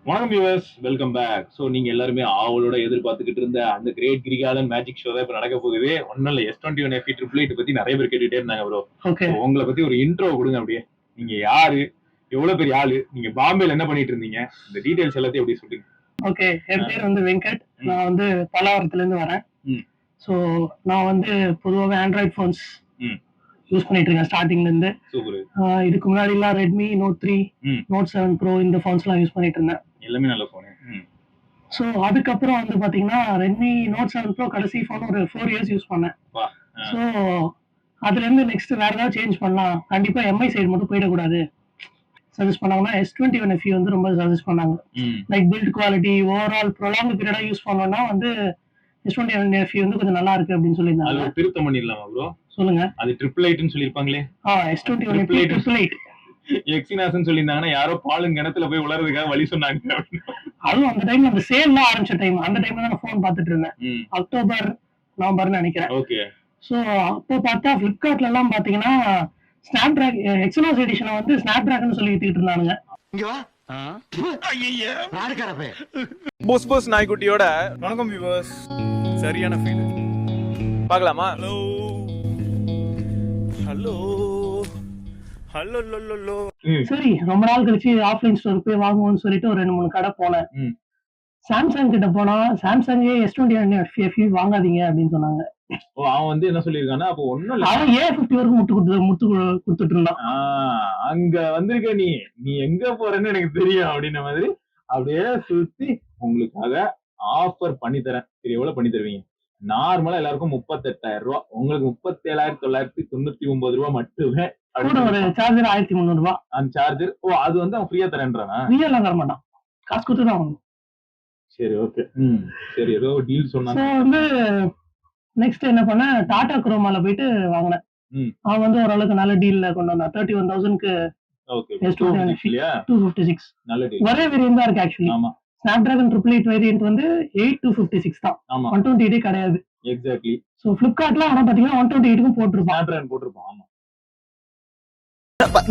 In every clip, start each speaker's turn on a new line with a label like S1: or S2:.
S1: வணக்கம் viewers, welcome back. So நீங்க எல்லாருமே ஆவலோட எதிர்பார்த்துக்கிட்டு இருந்த அந்த கிரேட் கிரிகாலன் மேஜிக் ஷோ தான் இப்ப நடக்க போகுது. ஒன்னும் இல்ல, S21 FE 888 பத்தி நிறைய பேர் கேட்டுட்டே இருந்தாங்க ப்ரோ.
S2: ஓகே,
S1: உங்களை பத்தி ஒரு இன்ட்ரோ கொடுங்க அப்படியே. நீங்க யாரு, எவ்வளவு பெரிய ஆளு, நீங்க பாம்பேல என்ன பண்ணிட்டு இருந்தீங்க, இந்த டீடைல்ஸ் எல்லாத்தையும் எப்படி சொல்லுங்க.
S2: ஓகே. என் பேர் வந்து வெங்கட். நான் வந்து பல்லாவரத்துல இருந்து வரேன். ஸோ நான் வந்து பொதுவாகவே ஆண்ட்ராய்ட் ஃபோன்ஸ் யூஸ் பண்ணிட்டு இருக்கேன் ஸ்டார்டிங்ல இருந்து. இதுக்கு முன்னாடி எல்லாம் ரெட்மி நோட் 3, நோட் 7 ப்ரோ இந்த ஃபோன்ஸ் எல்லாம் யூஸ் பண்ணிட்டு இருந்தேன்.
S1: எல்லாமே நல்ல போன்.
S2: ஸோ அதுக்கப்புறம் வந்து பாத்தீங்கன்னா ரெட்மி நோட் 7 ப்ரோ கடைசி ஃபோன் ஒரு 4 இயர்ஸ் யூஸ் பண்ணேன். ஸோ அதுல இருந்து நெக்ஸ்ட் வேற ஏதாவது சேஞ்ச் பண்ணலாம், கண்டிப்பா எம்ஐ சைடு மட்டும் போயிடக்கூடாது சஜஸ்ட் பண்ணாங்கன்னா S21 FE வந்து ரொம்ப சஜஸ்ட் பண்ணாங்க. Like build quality overall prolong பீரியடா யூஸ் பண்ணோம்னா வந்து S21 FE வந்து கொஞ்சம் நல்லா இருக்கு அப்படின்னு சொல்லியிருந்தாங்க.
S1: அது திருத்தம் பண்ணிடலாமா ப்ரோ?
S2: சொல்லுங்க.
S1: அது 888 ன்னு சொல்லிருப்பாங்களே.
S2: S21 FE 888
S1: எக்ஸினாஸ்ன்னு சொல்லியிருந்தாங்கன்னா யாரோ பாலும் கிணத்துல போய் உலறதுக்காக வழி சொன்னாங்க.
S2: அதுவும் அந்த டைம் அந்த சேல்லாம் ஆரம்பிச்ச டைம், அந்த டைம்ல தான் ஃபோன் பார்த்துட்டு இருந்தேன். அக்டோபர் நவம்பர்னு நினைக்கிறேன்.
S1: ஓகே.
S2: ஸோ அப்போ பார்த்தா பிளிப்கார்ட்ல எல்லாம் பாத்தீங்கன்னா ஸ்னாப் டிராகன் எக்ஸினாஸ் எடிஷனை வந்து ஸ்னாப் டிராகன் சொல்லி வித்துக்கிட்டு இருந்தானுங்க.
S3: போஸ் போஸ் நாய்க்குட்டியோட வணக்கம் வியூவர்ஸ். சரியான ஃபீல் பார்க்கலாமா? Hello hello hello low.
S2: சரி, ரொம்ப நாள் கழிச்சு ஆஃப்லைன் ஸ்டோர் போய் வாங்குவோம்னு சொல்லிட்டு ஒரு 2-3 கடை போனேன். சாம்சங் கிட்ட போனா சாம்சங்கே S21 FE வாங்காதீங்க அப்படின்னு சொன்னாங்க.
S1: அவன் வந்து என்ன சொல்லிருக்கானா, அப்போ ஒண்ணும்
S2: அவன் A50 வரைக்கும் முட்டு கொடுத்துட்டு இருந்தான்.
S1: அங்க வந்திருக்க நீ எங்க போறேன்னு எனக்கு தெரியும் அப்படின்ன மாதிரி அப்படியே சுத்தி உங்களுக்காக ஆஃபர் பண்ணி தரேன். சரி, எவ்வளவு பண்ணி தருவீங்க? நார்மலா எல்லாருக்கும் 38,000 ரூபாய், உங்களுக்கு 37,999 ரூபாய் மட்டுமே.
S2: ஒரு சார்ஜர் 1,300 ரூபாய்.
S1: அந்த சார்ஜர் அது வந்து அவன் ஃப்ரீயா தரேன்றானா?
S2: ஃப்ரீயா எல்லாம் தர மாட்டான், காசு கொடுத்து தான் வாங்கணும்.
S1: சரி, ஓகே. சரி, ஏதோ டீல் சொன்னாங்க.
S2: வந்து நெக்ஸ்ட் என்ன பண்ண, டாடா குரோமால போயிட்டு வாங்கினேன். அவன் வந்து ஓரளவுக்கு நல்ல டீல்ல கொண்டு வந்தான். 31,000க்கு S21
S1: நல்ல டீல்.
S2: ஒரே வேரியன்ட் தான் இருக்கு ஆக்சுவலி. ஸ்னாப்டிராகன் 888 வேரியன்ட் வந்து 8256 தான், 128 கிடையாது.
S1: எக்ஸாக்ட்லி.
S2: சோ பிளிப்கார்ட்ல ஆனா பாத்தீங்கன்னா 128க்கும் போட்டுருப்பான்.
S1: ஸ்னாப்டிராகன் போட்டுருப்பான். ஆமா.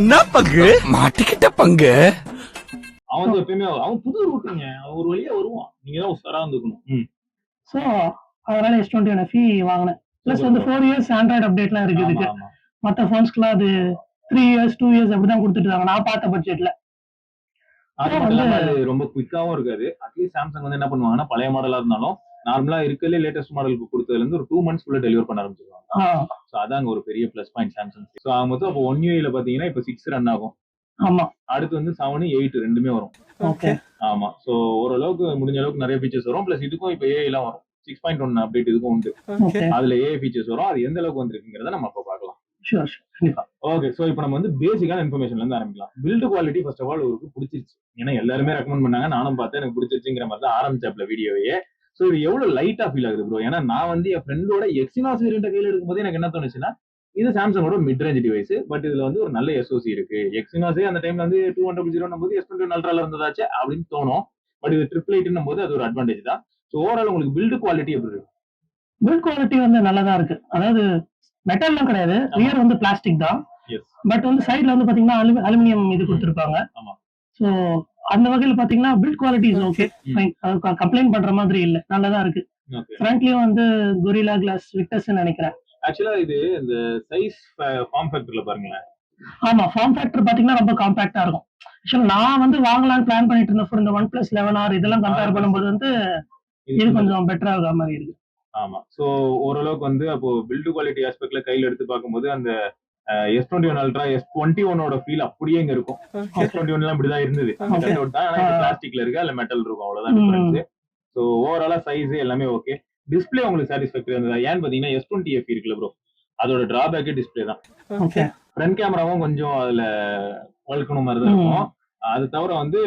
S3: என்ன பங்கு மாட்டிக்கிட்ட பங்கு.
S1: அவன் எப்பயுமே அவன் புது ரூட்டுங்க, அவன் ஒரு வழியா வருவான். நீங்க தான் உஷாரா இருந்துக்கணும்.
S2: சோ அதனால S21 FE வாங்கினேன். பிளஸ் வந்து 4 இயர்ஸ் ஆண்ட்ராய்டு அப்டேட்லாம் இருக்கு இதுக்கு. மத்த போன்ஸ்க்குலாம் அது 3 இயர்ஸ் 2 இயர்ஸ் அப்படிதான் கொடுத்துட்டு இருக்காங்க நான் பார்த்த பட்ஜெட்ல.
S1: அது ரொம்ப குயிக்காவும் இருக்காது. அட்லீஸ்ட் சாம்சங் வந்து என்ன பண்ணுவாங்கன்னா, பழைய மாடலா இருந்தாலும் நார்மலா இருக்கலே லேட்டஸ்ட் மாடலுக்கு கொடுத்ததுல இருந்து ஒரு 2 months குள்ள டெலிவர் பண்ண ஆரம்பிச்சிருவாங்க. சோ அதாங்க ஒரு பெரிய பிளஸ் பாயிண்ட் சாம்சங். சோ அவங்க மொத்தம் அப்போ 1 UI ல பாத்தீங்கன்னா இப்ப 6 ரன் ஆகும்.
S2: ஆமா.
S1: அடுத்து வந்து 7, 8 ரெண்டுமே வரும்.
S2: ஓகே.
S1: ஆமா. சோ ஓரளவுக்கு முடிஞ்ச அளவுக்கு நிறைய ஃபீச்சர்ஸ் வரும். பிளஸ் இதுக்கும் இப்ப AI எல்லாம் வரும். 6.1 அப்டேட் இதுக்கும் உண்டு. அதுல AI ஃபீச்சர்ஸ் வரும். அது எந்த அளவுக்கு வந்திருக்குங்கிறத நம்ம அப்ப பார்க்கலாம். ஓகே. சோ இப்போ நம்ம வந்து பேசிக்கான இன்ஃபர்மேஷன்ல இருந்து ஆரம்பிக்கலாம். Build quality first of all உங்களுக்கு பிடிச்சிருச்சு. ஏன்னா எல்லாருமே ரெக்கமெண்ட் பண்ணாங்க, நானும் பார்த்தேன், எனக்கு பிடிச்சிருச்சுங்கிற மாதிரி தான் ஆரம்பிச்சாப்ல வீடியோவையே. சோ இது எவ்வளவு லைட்டா ஃபீல் ஆகுது ப்ரோ? ஏன்னா நான் வந்து என் ஃப்ரெண்டோட எக்ஸினாஸ் வேரியன்ட் கையில எடுக்கும்போது எனக்கு என்ன தோணுச்சுன்னா, இது சாம்சங்கோட மிட் ரேஞ்ச் டிவைஸ், பட் இதுல வந்து ஒரு நல்ல SoC இருக்கு. எக்ஸினாஸே அந்த டைம்ல வந்து 2100 போது S21 அல்ட்ரால இருந்ததாச்சு அப்படின்னு தோணும். பட் இது 888 போது அது ஒரு அட்வான்டேஜ் தான். சோ ஓவரால் உங்களுக்கு பில்ட் குவாலிட்டி எப்படி இருக்கு?
S2: பில்ட் குவாலிட்டி வந்து நல்லதா இருக்கு. அதாவது மெட்டல்லாம் கிடையாது, ரியர் வந்து பிளாஸ்டிக் தான். பட் வந்து சைடுல வந்து பாத்தீங்கன்னா அலுமினியம் இது கொடுத்திருப்பாங்க. சோ அந்த வகையில பாத்தீங்கன்னா build quality is okay, fine. Complaint பண்ற மாதிரி இல்ல, நல்லதா இருக்கு. ஃப்ரண்ட்லயும் வந்து கொரில்லா கிளாஸ் விக்டர்ஸ் நினைக்கிறேன்.
S1: ஆக்சுவலா இது இந்த சைஸ் ஃபார்ம் ஃபேக்டர்ல பாருங்களேன்.
S2: ஆமா, ஃபார்ம் ஃபேக்டர் பாத்தீங்கன்னா ரொம்ப காம்பாக்டா இருக்கும். ஆக்சுவலா நான் வந்து வாங்கலாம்னு பிளான் பண்ணிட்டு இருந்தேன். இந்த OnePlus 11R இதெல்லாம் கம்பேர் பண்ணும்போது வந்து இது கொஞ்சம் பெட்டரா இருக்கிற மாதிரி இருக்கு.
S1: ஆமா. சோ ஓரளவுக்கு வந்து அப்போ பில்ட் குவாலிட்டி ஆஸ்பெக்ட்ல கையில எடுத்து பார்க்கும்போது அந்த S21 அல்ட்ரா S21ஓட ஃபீல் அப்படியே இங்க இருக்கும். S21 எல்லாம் இப்படிதான் இருந்தது, பிளாஸ்டிக்ல இருக்கு, அதுல மெட்டல் இருக்கும், அவ்வளவுதான் டிஃபரன்ஸ். சோ ஓவராலா சைஸ் எல்லாமே ஓகே. டிஸ்பிளே உங்களுக்கு சாட்டிஸ்ஃபேக்டரி இருந்ததா? ஏன்னு பாத்தீங்கன்னா S20 FE இருக்குல்ல ப்ரோ, அதோட டிராபேக்கே டிஸ்பிளே தான். ஃப்ரண்ட் கேமராவும் கொஞ்சம் அதுல வளர்க்கணும் மாதிரி தான் இருக்கும். அது தவிர வந்து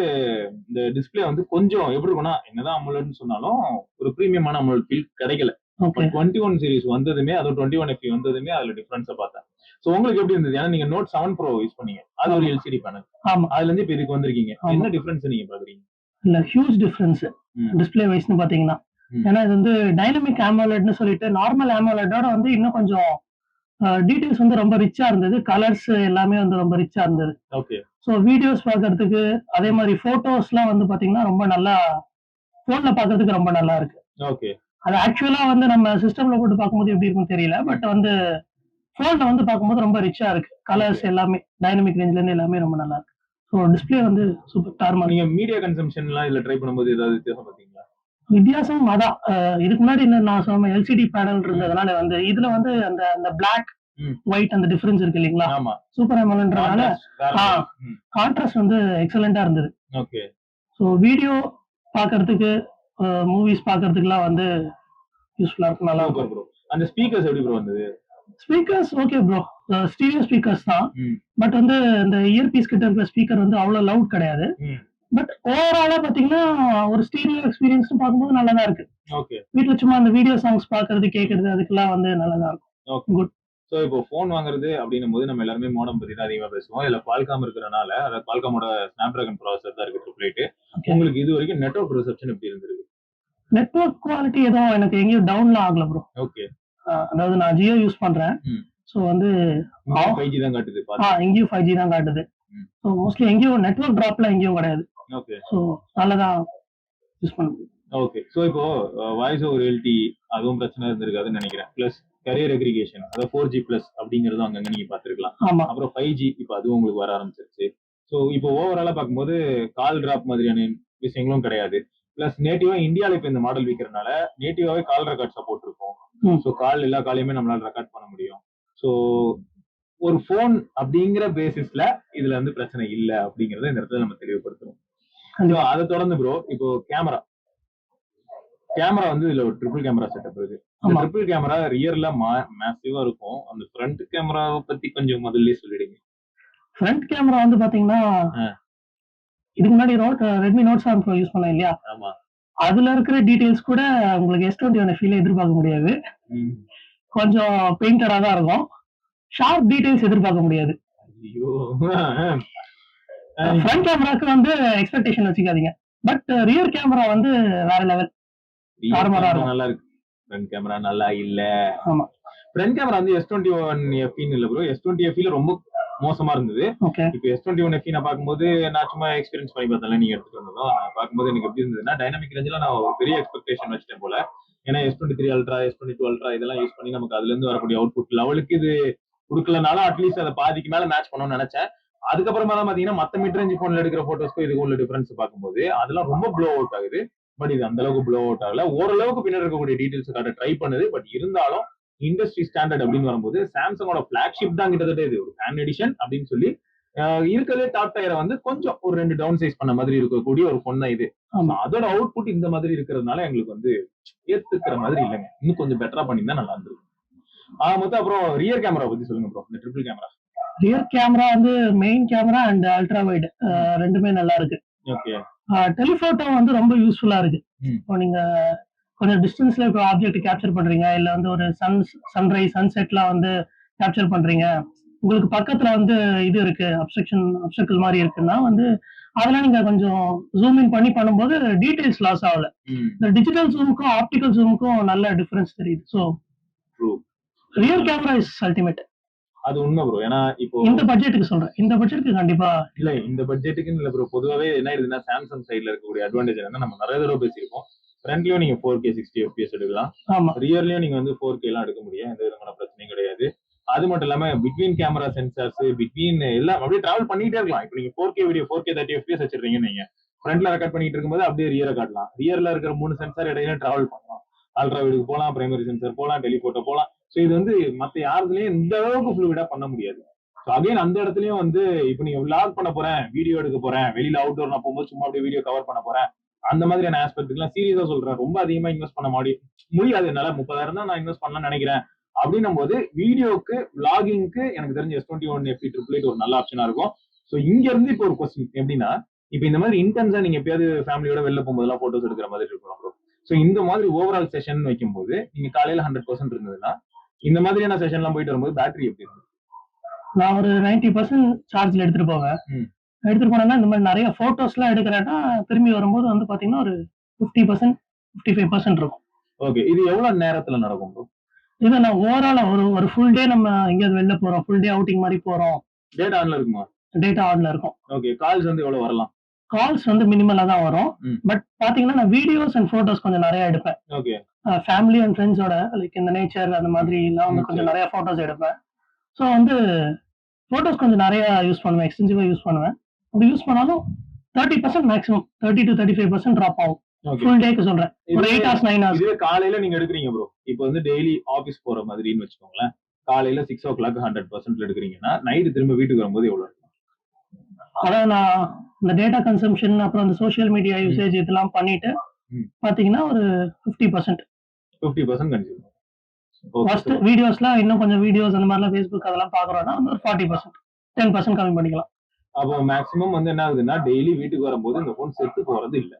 S1: இந்த டிஸ்பிளே வந்து கொஞ்சம் எப்படி இருக்கும்னா, என்னதான் அமோலட்னு சொன்னாலும் ஒரு பிரீமியமான அமோலட் ஃபீல் கிடைக்கல. 21 சீரிஸ் வந்ததுமே, அது 21 FE வந்ததுமே அதுல டிஃபரன்ஸை பார்த்தேன். சோ உங்களுக்கு எப்படி இருந்தது? ஏன்னா நீங்க நோட் 7 ப்ரோ யூஸ் பண்ணீங்க, அது ஒரு LCD பேனல். அதுல இருந்து இப்ப இதுக்கு வந்திருக்கீங்க, என்ன டிஃபரன்ஸ் நீங்க பாக்குறீங்க?
S2: இல்ல, ஹியூஜ் டிஃபரன்ஸ் டிஸ்பிளே வைஸ்னு பாத்தீங்கன்னா. ஏன்னா இது வந்து டைனமிக் AMOLEDனு சொல்லிட்டு நார்மல் AMOLEDோட வந்து இன்னும் கொஞ்சம் டீடைல்ஸ் வந்து ரொம்ப ரிச்சா இருந்தது. கலர்ஸ் எல்லாமே வந்து ரொம்ப ரிச்சா இருந்தது.
S1: ஓகே.
S2: ஸோ வீடியோஸ் பார்க்கறதுக்கு, அதே மாரி ஃபோட்டோஸ்லாம் வந்து பார்த்தீங்கன்னா, ரொம்ப நல்லா ஃபோன்ல பார்க்கறதுக்கு ரொம்ப நல்லா இருக்கு.
S1: ஓகே.
S2: அது ஆக்சுவலா வந்து நம்ம சிஸ்டம்ல போட்டு பார்க்கும்போது எப்படி இருக்கும்னு தெரியல. பட் வந்து ஃபோன்ல வந்து பார்க்கும்போது ரொம்ப ரிச்சா இருக்கு. கலர்ஸ் எல்லாமே டைனமிக் ரேஞ்ச்ல இருந்து எல்லாமே ரொம்ப நல்லா இருக்கு. ஸோ டிஸ்ப்ளே வந்து சூப்பர் டார்மா.
S1: நீங்க மீடியா கன்சம்ப்ஷன்லாம் இதுல ட்ரை பண்ணும்போது ஏதாவது வித்தியாசம் பார்த்தீங்களா?
S2: வித்தியாசம் அதான். இதுக்கு முன்னாடி நான் சொன்ன எல்சிடி பேனல் இருந்ததுனால வந்து இதுல வந்து அந்த அந்த பிளாக்,
S1: ம்.
S2: ஒயிட் அந்த டிஃபரன்ஸ் இருக்கு இல்லீங்களா?
S1: ஆமா.
S2: சூப்பர் AMOLEDன்றனால
S1: வேற
S2: ஆ.
S1: level. ம்.
S2: கான்ட்ராஸ்ட் வந்து எக்ஸலென்ட்டா இருந்தது.
S1: ஓகே.
S2: ஸோ வீடியோ பார்க்கறதுக்கு, மூவிஸ் பார்க்கறதுக்குலாம் வந்து யூஸ்ஃபுல்லா இருக்கும். நல்லா
S1: சூப்பர்
S2: இருக்கும்.
S1: ப்ரோ. அந்த ஸ்பீக்கர்ஸ் எப்படி ப்ரோ வந்தது?
S2: Speakers okay bro. Stereo speakers தான்.
S1: ம்.
S2: பட் வந்து இந்த இயர் பீஸ் கிட்ட இருக்கிற ஸ்பீக்கர் வந்து அவ்வளோ லவுட் கிடையாது.
S1: ம்.
S2: பட் ஓவராலா பார்த்தீங்கன்னா, ஒரு ஸ்டீரியோ எக்ஸ்பீரியன்ஸ்னு பார்க்கும்போது நல்லா தான் இருக்கு.
S1: ஓகே.
S2: வீட்ல சும்மா அந்த வீடியோ சாங்ஸ் பார்க்கறது, கேட்கறது அதுக்கெல்லாம் வந்து நல்லா தான் இருக்கும்.
S1: ஓகே.
S2: குட்.
S1: சோ இப்போ ஃபோன் வாங்குறது அப்படின்னும்போது நம்ம எல்லாருமே மோடம் பத்தி தான் அதிகமா பேசுவோம். இதுல Qualcomm இருக்கிறனால, அதாவது Qualcommோட Snapdragon ப்ராசஸர் தான் இருக்கு 888.
S2: ஓகே.
S1: உங்களுக்கு இதுவரைக்கும் நெட்வொர்க் ரிசப்ஷன் எப்படி இருந்திருக்கு?
S2: நெட்வொர்க் குவாலிட்டி எதுவும் எனக்கு எங்கேயும் டவுன்லாம் ஆகல ப்ரோ.
S1: ஓகே.
S2: அதாவது நான் ஜியோ யூஸ் பண்றேன்.
S1: ம்.
S2: ஸோ வந்து
S1: இங்க 5G தான் காட்டுது பாத்து.
S2: இங்கேயும் 5G தான் காட்டுது.
S1: ம்.
S2: ஸோ மோஸ்ட்லி எங்கேயும் நெட்வொர்க் ட்ராப்லாம் எங்கேயும் கிடையாது.
S1: ஓகே.
S2: ஸோ நல்லா தான் யூஸ் பண்ண முடியும்.
S1: ஓகே. சோ இப்போ வாய்ஸ் ஓவர் LTE அதுவும் பிரச்சனை இருந்திருக்காதுன்னு நினைக்கிறேன். பிளஸ் கேரியர் அக்ரிகேஷன் அதாவது 4G பிளஸ் அப்படிங்கிறதும் அங்கங்க நீங்க பார்த்திருக்கலாம்.
S2: ஆமா.
S1: அப்புறம் 5G இப்போ அதுவும் உங்களுக்கு வர ஆரம்பிச்சிருச்சு. சோ இப்போ ஓவராலா பார்க்கும்போது கால் டிராப் மாதிரியான விஷயங்களும் கிடையாது. பிளஸ் நேட்டிவா இந்தியால இப்ப இந்த மாடல் விக்கிறனால நேட்டிவாவே கால் ரெக்கார்ட் சப்போர்ட் இருக்கும்.
S2: ம்.
S1: சோ கால் எல்லா காலையுமே நம்மளால ரெக்கார்ட் பண்ண முடியும். சோ ஒரு போன் அப்படிங்கிற பேசிஸ்ல இதுல வந்து பிரச்சனை இல்ல அப்படிங்கறத இந்த இடத்துல நம்ம தெளிவுபடுத்துறோம். So,
S2: கண்டிப்பா.
S1: அதை தொடர்ந்து ப்ரோ இப்போ கேமரா வந்து இதுல ஒரு ட்ரிபிள் கேமரா செட்டப் இருக்கு. இந்த
S2: ஆமா.
S1: ட்ரிபிள் கேமரா ரியர்ல மேசிவா இருக்கும். அந்த ஃப்ரண்ட் கேமராவை பத்தி கொஞ்சம் முதல்லயே சொல்லிடுங்க.
S2: ஃப்ரண்ட் கேமரா வந்து பாத்தீங்கன்னா,
S1: ஆ.
S2: இதுக்கு முன்னாடி Redmi Note 7 Pro யூஸ் பண்ணேன் இல்லையா?
S1: ஆமா.
S2: அதுல இருக்கிற டீடைல்ஸ் கூட உங்களுக்கு S21 ஃபீல் எதிர்பார்க்க முடியாது.
S1: ம்.
S2: கொஞ்சம் பெயிண்டடா தான் இருக்கும். ஷார்ப் டீடைல்ஸ் எதிர்பார்க்க முடியாது.
S1: ஐயோ.
S2: ஃப்ரண்ட் கேமராக்கு வந்து எக்ஸ்பெக்டேஷன் வச்சுக்காதீங்க. பட் ரியர் கேமரா வந்து வேற லெவல். நார்மலா இருக்கும்.
S1: நல்லா இருக்கு. ஃப்ரண்ட் கேமரா நல்லா இல்ல.
S2: ஆமா.
S1: ஃப்ரண்ட் கேமரா வந்து S21 FE இல்ல ப்ரோ. S20 FE ல ரொம்ப மோசமா இருந்தது.
S2: ஓகே.
S1: இப்போ S21 FE நான் பார்க்கும்போது நான் சும்மா எக்ஸ்பீரியன்ஸ் பண்ணி பார்த்தேன். நீங்க எடுத்துட்டு வந்ததும் நான் பார்க்கும்போது எனக்கு எப்படி இருந்ததுன்னா டைனமிக் ரேஞ்சில நான் ஒரு பெரிய எக்ஸ்பெக்டேஷன் வச்சிட்டேன் போல. ஏன்னா S23 அல்ட்ரா, S22 அல்ட்ரா இதெல்லாம் யூஸ் பண்ணி நமக்கு அதுல இருந்து வரக்கூடிய அவுட்புட் லெவலுக்கு இது கொடுக்கலனாலும் அட்லீஸ்ட் அதை பாதிக்கு மேல மேட்ச் பண்ணணும்னு நினைச்சேன். அதுக்கப்புறமா தான் பாத்தீங்கன்னா மத்த மிட் ரேஞ்ச் போன்ல எடுக்கிற போட்டோஸ்க்கும் இதுக்கு உள்ள டிஃபரன்ஸ் பார்க்கும்போது அதெல்லாம் ரொம்ப ப்ளோ அவுட் ஆகுது. பட் இது அந்த அளவுக்கு ப்ளோ அவுட் ஆகல. ஓரளவுக்கு பின்னாடி இருக்கக்கூடிய டீடைல்ஸ் காட்ட ட்ரை பண்ணுது. பட் இருந்தாலும் இண்டஸ்ட்ரி ஸ்டாண்டர்ட் அப்படின்னு வரும்போது சாம்சங்கோட பிளாக்ஷிப் தான் கிட்டத்தட்ட இது ஒரு ஃபேன் எடிஷன் அப்படின்னு சொல்லி இருக்கிறதே டாப் டயரை வந்து கொஞ்சம் ஒரு 2 டவுன் சைஸ் பண்ண மாதிரி இருக்கக்கூடிய ஒரு பொண்ணு இது.
S2: ஆமா.
S1: அதோட அவுட்புட் இந்த மாதிரி இருக்கிறதுனால எங்களுக்கு வந்து ஏத்துக்கிற மாதிரி இல்லைங்க. இன்னும் கொஞ்சம் பெட்டரா பண்ணியிருந்தா நல்லா இருந்திருக்கும். மொத்தம் அப்புறம் ரியர் கேமரா பத்தி சொல்லுங்க ப்ரோ. இந்த ட்ரிபிள் கேமரா.
S2: ரியர் கேமரா வந்து main camera and ultra wide ரெண்டுமே நல்லா இருக்கு.
S1: ஓகே.
S2: டெலிஃபோட்டோ வந்து ரொம்ப யூஸ்ஃபுல்லா இருக்கு.
S1: ம்.
S2: இப்போ நீங்க கொஞ்சம் டிஸ்டன்ஸ்ல இப்போ ஆப்ஜெக்ட் கேப்சர் பண்றீங்க, இல்ல வந்து ஒரு சன்ரைஸ் சன்செட்லாம் வந்து கேப்சர் பண்றீங்க, உங்களுக்கு பக்கத்துல வந்து இது இருக்கு, அப்ஸ்ட்ரக்ஷன் மாதிரி இருக்குன்னா வந்து அதெல்லாம் நீங்க கொஞ்சம் ஜூம் இன் பண்ணி பண்ணும்போது டீடைல்ஸ் லாஸ் ஆகல.
S1: ம்.
S2: இந்த டிஜிட்டல் ஜூமுக்கும் ஆப்டிகல் ஜூமுக்கும் நல்ல டிஃபரன்ஸ் தெரியுது. So
S1: true.
S2: Rear camera is ultimate.
S1: அது உண்மை ப்ரோ. ஏன்னா இப்போ
S2: இந்த பட்ஜெட்டுக்கு சொல்றேன். இந்த பட்ஜெட்டுக்கு கண்டிப்பா
S1: இல்ல இந்த பட்ஜெட்டுக்குன்னு இல்ல ப்ரோ. பொதுவாவே என்ன ஆயிடுதுன்னா சாம்சங் சைடுல இருக்கக்கூடிய அட்வான்டேஜ் என்னன்னா நம்ம நிறைய தடவை பேசியிருக்கோம். ஃப்ரண்ட்லயும் நீங்க 4K 60 FPS எடுக்கலாம்.
S2: ஆமா.
S1: ரியர்லயும் நீங்க வந்து 4K எல்லாம் எடுக்க முடியும். எந்த விதமான பிரச்சனையும் கிடையாது. அது மட்டும் இல்லாம பிட்வீன் கேமரா சென்சார்ஸ் பிட்வீன் எல்லாம் அப்படியே டிராவல் பண்ணிட்டே இருக்கலாம். இப்போ நீங்க 4K வீடியோ 4K 30 FPS வச்சிருக்கீங்க நீங்க ஃப்ரண்ட்ல ரெக்கார்ட் பண்ணிட்டு இருக்கும்போது அப்படியே ரியரை காட்டலாம். ரியர்ல இருக்கிற 3 சென்சார் இடையில டிராவல் பண்ணலாம். அல்ட்ரா வீடுக்கு போலாம், பிரைமரி சென்சார் போலாம், டெலிபோட்டோ போலாம். சோ இது வந்து மத்த யாருலயும் இந்த அளவுக்கு ஃப்ளூயிடா பண்ண முடியாது. சோ அகைன் அந்த இடத்துலயும் வந்து இப்போ நீங்க விளாக் பண்ண போறேன், வீடியோ எடுக்க போறேன், வெளியில அவுட்டோர் நான் போகும்போது சும்மா அப்படியே வீடியோ கவர் பண்ண போறேன், அந்த மாதிரியான ஆஸ்பெக்ட்லாம் சீரியஸா சொல்றேன். ரொம்ப அதிகமா இன்வெஸ்ட் பண்ண முடியாது. என்னால 30,000 தான் நான் இன்வெஸ்ட் பண்ணலாம்னு நினைக்கிறேன். அப்படின்னும் போது வீடியோக்கு விளாகிங்க்கு எனக்கு தெரிஞ்ச S21 FE 888 ஒரு நல்ல ஆப்ஷனா இருக்கும். சோ இங்க இருந்து இப்போ ஒரு கொஸ்டின் எப்படின்னா, இப்போ இந்த மாதிரி இன்டென்ஸா நீங்க எப்பயாவது ஃபேமிலியோட வெளில போகும்போதெல்லாம் போட்டோஸ் எடுக்கிற மாதிரி இருக்கும் ப்ரோ. சோ இந்த மாதிரி ஓவரால் செஷன் வைக்கும்போது நீங்க காலையில 100% இருந்ததுன்னா இந்த மாதிரியான செஷன்லாம் போயிட்டு வரும்போது பேட்டரி எப்படி இருக்கும்?
S2: நான் ஒரு 90% சார்ஜ்ல எடுத்துட்டு போவேன். எடுத்துட்டு போனேன்னா இந்த மாதிரி நிறைய போட்டோஸ்லாம் எடுக்கிறேன்னா திரும்பி வரும்போது வந்து பாத்தீங்கன்னா ஒரு 50% 55% இருக்கும்.
S1: ஓகே. இது எவ்வளவு நேரத்துல நடக்கும் ப்ரோ?
S2: இது நான் ஓவராலா ஒரு ஃபுல் டே நம்ம எங்கேயாவது வெளில போறோம், ஃபுல் டே அவுட்டிங் மாதிரி போறோம்,
S1: டேட்டா ஆன்ல இருக்குமா?
S2: டேட்டா ஆன்ல இருக்கும்.
S1: ஓகே. கால்ஸ் வந்து எவ்வளவு வரலாம்?
S2: கால்ஸ் வந்து மினிமலா தான் வரும்.
S1: ம்.
S2: பட் பாத்தீங்கன்னா நான் வீடியோஸ் அண்ட் போட்டோஸ் கொஞ்சம் நிறைய எடுப்பேன்.
S1: ஓகே.
S2: ஃபேமிலி அண்ட் ஃப்ரெண்ட்ஸோட லைக் இந்த நேச்சர் அந்த மாதிரி எல்லாம் வந்து கொஞ்சம் நிறைய போட்டோஸ் எடுப்பேன். ஸோ வந்து போட்டோஸ் கொஞ்சம் நிறைய யூஸ் பண்ணுவேன், எக்ஸ்டென்சிவா யூஸ் பண்ணுவேன். அப்படி யூஸ் பண்ணாலும் 30% மேக்ஸிமம் 30 to 35% ட்ராப் ஆகும்.
S1: ஓகே.
S2: ஃபுல் டேக்கு சொல்றேன். ஒரு 8 hours 9 hours.
S1: இதுவே காலையில நீங்க எடுக்குறீங்க ப்ரோ. இப்போ வந்து டெய்லி ஆபீஸ் போற மாதிரின்னு வச்சுக்கோங்களேன். காலையில 6 o'clock 100% எடுக்குறீங்கன்னா நைட் திரும்ப வீட்டுக்கு வரும்போது எவ்வளவு இருக்கும்?
S2: அதான் நான் இந்த டேட்டா கன்சம்ஷன் அப்புறம் அந்த சோஷியல் மீடியா யூசேஜ் இதெல்லாம் பண்ணிட்டு பாத்தீங்கன்னா ஒரு 50%
S1: 50% கன்சியூம்.
S2: ஃபர்ஸ்ட் வீடியோஸ்லாம் இன்னும் கொஞ்சம் வீடியோஸ் அந்த மாதிரிலாம் ஃபேஸ்புக் அதெல்லாம் பாக்குறோம்னா ஒரு 40% 10% கம்மி பண்ணிக்கலாம்.
S1: அப்போ மேக்ஸிமம் வந்து என்ன ஆகுதுன்னா டெய்லி வீட்டுக்கு வரும்போது இந்த போன் செத்து போறது இல்ல.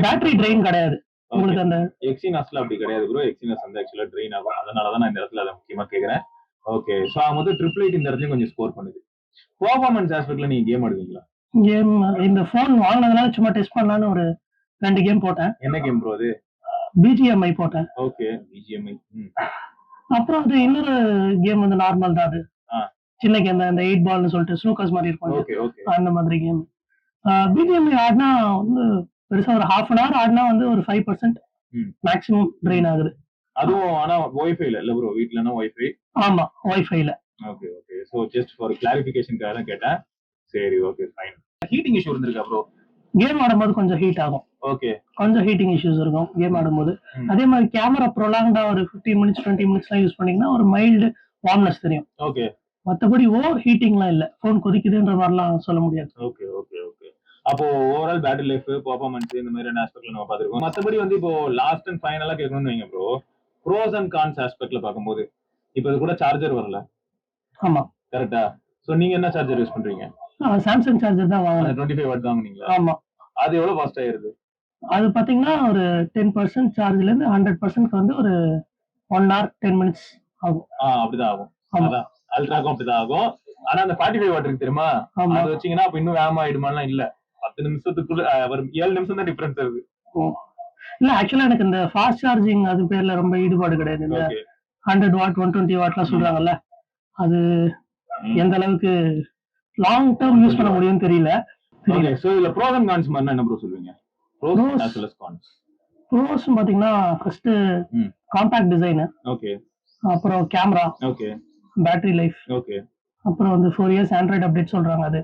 S2: பேட்டரி ட்ரெயின் கிடையாது உங்களுக்கு. அந்த
S1: எக்ஸினாஸ்ல அப்படி கிடையாது ப்ரோ. எக்ஸினாஸ் வந்து ஆக்சுவலா ட்ரெயின் ஆகும். அதனாலதான் நான் இந்த இடத்துல அதை முக்கியமா கேக்குறேன். ஓகே. சோ மொத்தம் 888 இந்த இடத்துல கொஞ்சம் ஸ்கோர் பண்ணுது. பெர்ஃபார்மன்ஸ் ஆஸ்பெக்ட்ல நீங்க கேம் ஆடுவீங்களா?
S2: கேம் இந்த போன் வாங்கினதுனால சும்மா டெஸ்ட் பண்ணலாம்னு ஒரு 2 கேம் போட்டேன்.
S1: என்ன கேம் ப்ரோ அது?
S2: BGMI போட்டேன்.
S1: ஓகே. BGMI.
S2: அப்புறம் அது இன்னொரு கேம் வந்து நார்மல் தான். அது சின்ன கேம் தான், இந்த 8 பால்னு சொல்லிட்டு ஸ்னூக்கர்ஸ் மாதிரி இருக்கும்.
S1: Okay okay.
S2: அந்த மாதிரி கேம். BGMI ஆடினா வந்து பெருசா ஒரு half an hour ஆடினா வந்து ஒரு 5% மேக்ஸிமம் ட்ரெயின் ஆகுது.
S1: அதுவும் ஆனா வைஃபைல இல்ல ப்ரோ. வீட்லனா வைஃபை.
S2: ஆமா, வைஃபைல.
S1: Okay okay. So just for கிளாரிஃபிகேஷன்காக தான் கேட்டேன். சரி ஓகே ஃபைன். ஹீட்டிங் இஷ்யூ இருந்திருக்கா ப்ரோ?
S2: கேம் ஆடும்போது கொஞ்சம் ஹீட் ஆகும்.
S1: ஓகே.
S2: கொஞ்சம் ஹீட்டிங் இஷ்யூஸ் இருக்கும் கேம் ஆடும்போது. அதே மாதிரி கேமரா ப்ரொலாங்டா ஒரு 15 minutes 20 minutes யூஸ் பண்ணீங்கன்னா ஒரு மைல்டு வார்ம்னஸ் தெரியும்.
S1: ஓகே.
S2: மத்தபடி ஓவர் ஹீட்டிங்லாம் இல்ல. போன் கொதிக்குதுன்ற மாதிரிலாம் சொல்ல முடியாது.
S1: Okay okay okay. அப்போ ஓவரால் பேட்டரி லைஃப், பெர்ஃபார்மன்ஸ் இந்த மாதிரியான ஆஸ்பெக்ட்ல நம்ம பாத்துருக்கோம். மத்தபடி வந்து இப்போ லாஸ்ட் அண்ட் ஃபைனலா கேட்கணும்னு வைங்க ப்ரோ. ப்ரோஸ் அண்ட் கான்ஸ் ஆஸ்பெக்ட்ல பாக்கும்போது இப்போ இது கூட சார்ஜர் வரல.
S2: ஆமா.
S1: கரெக்ட்டா? சோ நீங்க என்ன சார்ஜர் யூஸ் பண்றீங்க?
S2: சாம்சங் சார்ஜர் தான் வாங்குனேன்.
S1: 25 வாட் வாங்குனீங்களா?
S2: ஆமா.
S1: அது எவ்வளவு ஃபாஸ்ட் ஆயிருது?
S2: அது பாத்தீங்கன்னா ஒரு 10% சார்ஜ்ல இருந்து 100% வந்து ஒரு 1 hour 10 minutes ஆகும்.
S1: அப்படிதான் ஆகும். அதான் அல்ட்ராக்கும் அப்படிதான் ஆகும். ஆனா அந்த 45 வாட் இருக்கு தெரியுமா? அது வச்சீங்கன்னா அப்ப இன்னும் வேகமா ஆயிடுமாலாம் இல்ல. 10 நிமிஷத்துக்குள்ள ஒரு 7 நிமிஷம் தான் டிஃபரன்ஸ் இருக்கு. இல்ல
S2: ஆக்சுவலா எனக்கு இந்த ஃபாஸ்ட் சார்ஜிங் அது பேர்ல ரொம்ப ஈடுபாடு கிடையாது. இந்த 100 வாட் 120 வாட்லாம் சொல்றாங்கல்ல, அது எந்த அளவுக்கு லாங் டர்ம் யூஸ் பண்ண முடியும்னு தெரியல.
S1: ஓகே. சோ இதுல ப்ரோஸ் அண்ட் கான்ஸ் மாதிரி என்ன ப்ரோ சொல்வீங்க? Pros as well as cons.
S2: ப்ரோஸ் பாத்தீங்கன்னா ஃபர்ஸ்ட் காம்பாக்ட் டிசைன்.
S1: ஓகே.
S2: அப்புறம் camera.
S1: Okay.
S2: Battery life.
S1: Okay.
S2: அப்புறம் வந்து 4 years ஆண்ட்ராய்டு அப்டேட் சொல்றாங்க. அது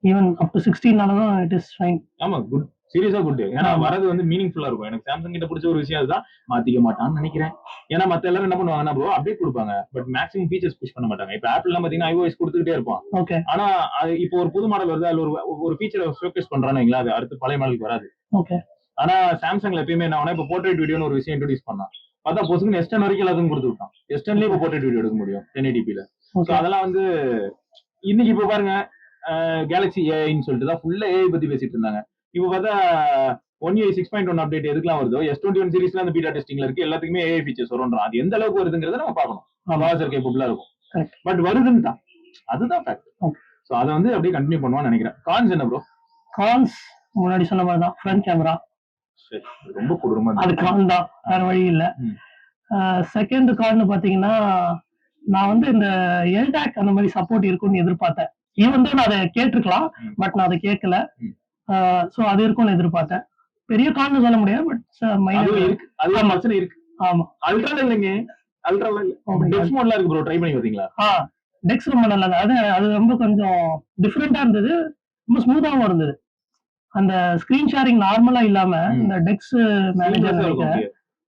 S2: even up to 16 it is fine.
S1: ஆமா குட். சீரியஸா குட். ஏன்னா வரது வந்து மீனிங்ஃபுல்லா இருக்கும். எனக்கு சாம்சங் கிட்ட பிடிச்ச ஒரு விஷயம் அதுதான். மாத்திக்க மாட்டான்னு நினைக்கிறேன். ஏன்னா மத்த எல்லாரும் என்ன பண்ணுவாங்கன்னா ப்ரோ அப்டேட் கொடுப்பாங்க. பட் மேக்ஸிமம் ஃபீச்சர்ஸ் புஷ் பண்ண மாட்டாங்க. இப்ப ஆப்பிள் எல்லாம் பாத்தீங்கன்னா iOS கொடுத்துட்டே இருப்பான்.
S2: ஓகே.
S1: ஆனா இப்போ ஒரு புது மாடல் வருது, அதுல ஒரு ஃபீச்சரை ஷோகேஸ் பண்றானு வைங்களா, அது அடுத்து பழைய மாடலுக்கு வராது.
S2: ஓகே.
S1: ஆனா சாம்சங்ல எப்பயுமே என்ன ஆனா இப்ப போர்ட்ரேட் வீடியோன்னு ஒரு விஷயம் இன்ட்ரோடியூஸ் பண்ணான். பார்த்தா பொசுக்கு S10 வரைக்கும் எல்லாத்தையும் கொடுத்து விட்டான். S10லயே இப்ப போர்ட்ரேட் வீடியோ எடுக்க முடியும் 1080p. சோ அதெல்லாம் வந்து இன்னைக்கு இப்ப பாருங்க கேலக்ஸி ஏஐன்னு சொல்லிட்டு தான் ஃபுல்லா ஏஐ பத்தி பேசிட்டு இருந்தாங்க. இப்ப பார்த்தா 1UI 6.1 அப்டேட் எதுக்குலாம் வருதோ S21 சீரிஸ்ல அந்த பீட்டா டெஸ்டிங்ல இருக்கு. எல்லாத்துக்குமே ஏஐ ஃபீச்சர்ஸ் வரும்ன்றான். அது எந்த அளவுக்கு வருதுங்கிறத நம்ம பார்க்கணும். ப்ராசஸர் கேப்பபிளா இருக்கும். பட் வருதுன்னு தான். அதுதான் ஃபேக்ட். சோ அத வந்து அப்படியே கண்டினியூ பண்ணுவான்னு நினைக்கிறேன். கான்ஸ் என்ன ப்ரோ?
S2: கான்ஸ் முன்னாடி சொன்ன மாதிரி தான். ஃப்ரண்ட் கேமரா
S1: ரொம்ப கொடூரமா
S2: அது கான் தான், வேற வழி இல்ல. செகண்ட் கார்னு பாத்தீங்கன்னா நான் வந்து இந்த எல்டாக் அந்த மாதிரி சப்போர்ட் இருக்கும்னு எதிர்பார்த்தேன். ஈவன் தான் நான் அதை கேட்டிருக்கலாம், பட் நான் அதை கேட்கல. சோ அது இருக்கும்னு எதிர்பார்த்தேன். பெரிய கார்னு சொல்ல முடியாது, பட் மைனர்
S1: இருக்கு. அது பிரச்சனை இருக்கு.
S2: ஆமா.
S1: அல்ட்ரா இல்லைங்க, அல்ட்ரா இல்ல. டெக்ஸ் மோட்ல இருக்கு ப்ரோ. ட்ரை பண்ணி பாத்தீங்களா?
S2: டெக்ஸ் ரொம்ப நல்லது. அது ரொம்ப கொஞ்சம் டிஃபரெண்டா இருந்தது. ரொம்ப ஸ்மூத்தாவும் இருந்தது. அந்த ஸ்கிரீன் ஷேரிங் நார்மலா இல்லாம இந்த டெக்ஸ் மேனேஜர்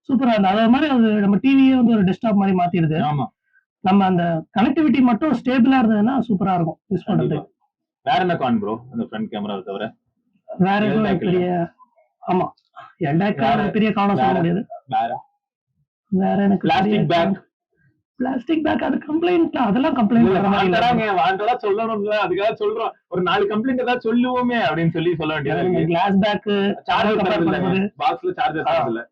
S2: சூப்பரா இருந்தது. அதே மாதிரி அது நம்ம டிவியே வந்து ஒரு டெஸ்க்டாப் மாதிரி மாத்திடுது. நம்ம அந்த கனெக்டிவிட்டி மட்டும் ஸ்டேபிளா இருந்ததுன்னா சூப்பரா இருக்கும் யூஸ் பண்றதுக்கு.
S1: வேற என்ன கான் ப்ரோ அந்த ஃப்ரண்ட் கேமராவை தவிர?
S2: வேற எதுவும் பெரிய ஆமா எல்டாக் பெரிய காண சொல்ல முடியாது. வேற எனக்கு பிளாஸ்டிக் பேக் அது கம்ப்ளைண்ட், அதெல்லாம் கம்ப்ளைண்ட் வர மாதிரி இல்ல.
S1: வாண்டடா சொல்லணும்ல, அதுக்காக சொல்றோம். ஒரு 4 கம்ப்ளைண்ட் ஏதாவது சொல்லுவோமே அப்படின்னு சொல்ல வேண்டியது.
S2: கிளாஸ் பேக்,
S1: சார்ஜர் தரது, பாக்ஸ்ல சார்ஜர் தரது இல்ல.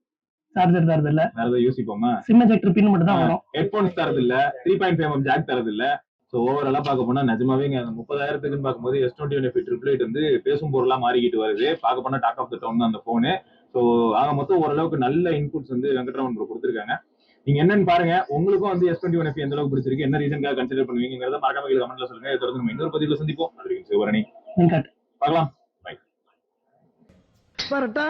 S2: சார்ஜர் தரது இல்ல.
S1: வேற ஏதாவது யோசிப்போமா?
S2: சிம் எஜெக்டர் பின் மட்டும் தான் வரும்.
S1: ஹெட்போன்ஸ் தரது இல்ல. 3.5mm ஜாக் தரது இல்ல. சோ ஓவராலா பார்க்க போனா நிஜமாவே அந்த 30,000க்கு பார்க்கும்போது S21 888 வந்து பேசும் பொருளா மாறிக்கிட்டு வருது. பார்க்க போனா டாக் ஆஃப் த டவுன் தான் அந்த போனு. சோ ஆக மொத்தம் ஓரளவுக்கு நல்ல இன்புட்ஸ் வந்து வெங்கட்ராமன் ப்ரோ கொடுத்திருக்காங்க. நீங்க என்னன்னு பாருங்க. உங்களுக்கும் வந்து S21 எந்த அளவுக்கு பிடிச்சிருக்கு, என்ன ரீசன்காக கன்சிடர் பண்ணுவீங்கிறத மறக்காம கமெண்ட்ல சொல்லுங்க. இதை தொடர்ந்து நம்ம இன்னொரு பதிவுல சந்திப்போம். அது வரைக்கும் சிவரணி
S2: வெங்கட்.
S1: பார்க்கலாம். பை.
S4: பரட்டா